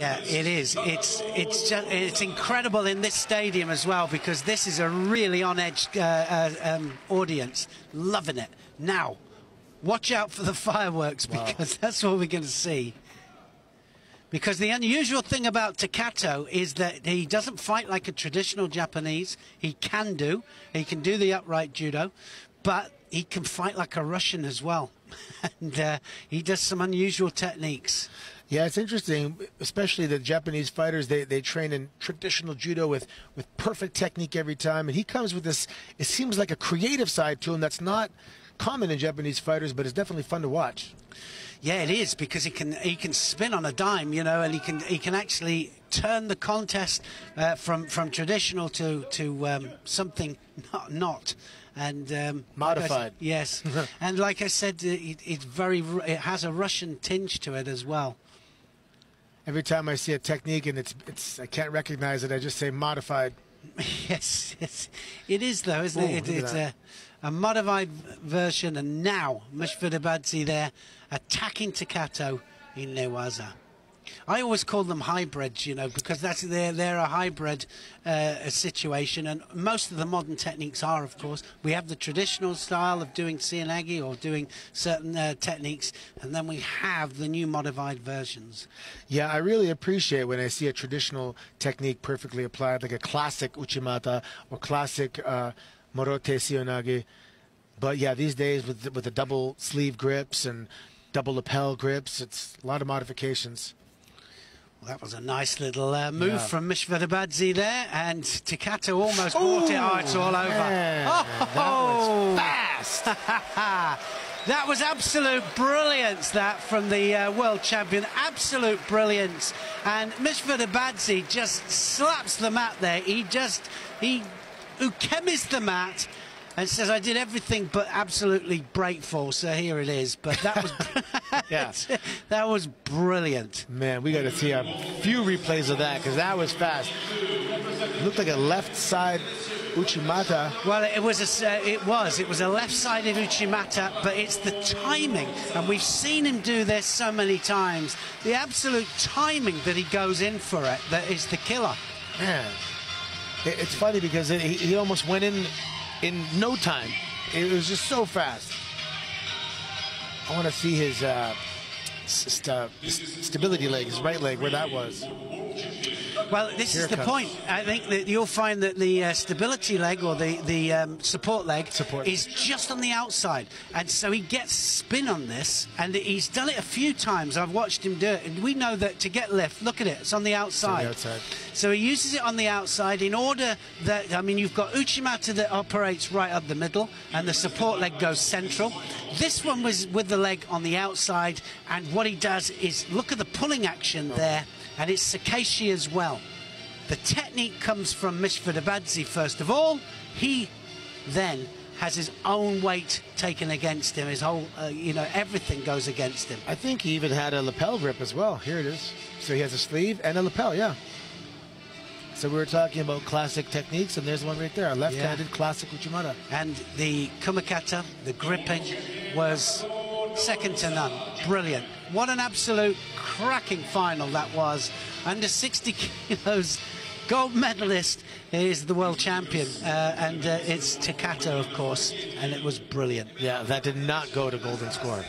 Yeah, it is. It's incredible in this stadium as well, because this is a really on-edge audience, loving it. Now, watch out for the fireworks, because that's what we're going to see. Because the unusual thing about Takato is that he doesn't fight like a traditional Japanese. He can do the upright judo, but he can fight like a Russian as well. And he does some unusual techniques. Yeah, it's interesting, especially the Japanese fighters, they train in traditional judo with perfect technique every time. And he comes with this, it seems like a creative side to him that's not common in Japanese fighters, but it's definitely fun to watch. Yeah, it is, because he can spin on a dime, you know, and he can actually turn the contest from traditional to something not. And modified. Yes. And like I said, it has a Russian tinge to it as well. Every time I see a technique and I can't recognize it, I just say modified. Yes, it is though, isn't it? It's a modified version, and now Mishvadabadze there attacking Takato in Newaza. I always call them hybrids, you know, because they're a hybrid situation, and most of the modern techniques are, of course. We have the traditional style of doing seoinage or doing certain techniques, and then we have the new modified versions. Yeah, I really appreciate when I see a traditional technique perfectly applied, like a classic uchimata or classic morote seoinage. But yeah, these days with the double sleeve grips and double lapel grips, it's a lot of modifications. That was a nice little move from Mishvadabadze there, and Takato almost brought it. Oh, it's all over. Man, that was fast. That was absolute brilliance, that, from the world champion. Absolute brilliance. And Mishvadabadze just slaps the mat there. He ukemis the mat and says, I did everything but absolutely break fall, so here it is. But that was that was brilliant. Man, we got to see a few replays of that, because that was fast. It looked like a left side uchimata. Well, it was a left-sided uchimata, but it's the timing, and we've seen him do this so many times. The absolute timing that he goes in for it, that is the killer. Man, it's funny because he almost went in no time. It was just so fast. I want to see his stability leg, his right leg, where that was. Well, this is the point. I think that you'll find that the stability leg, or the support leg, is just on the outside. And so he gets spin on this, and he's done it a few times. I've watched him do it. And we know that to get lift, look at it, it's on the outside. It's on the outside. So he uses it on the outside in order that, I mean, you've got uchimata that operates right up the middle, and the support leg goes central. This one was with the leg on the outside, and what he does is, look at the pulling action there, and it's Sakeshi as well. The technique comes from Mishvadabadze first of all. He then has his own weight taken against him. His whole, you know, everything goes against him. I think he even had a lapel grip as well. Here it is. So he has a sleeve and a lapel, yeah. So we were talking about classic techniques, and there's one right there, a left-handed classic uchimata. And the kumakata, the gripping, was second to none. Brilliant. What an absolute cracking final that was. Under 60 kilos, gold medalist is the world champion, and it's Takato, of course, and it was brilliant. Yeah, that did not go to golden score.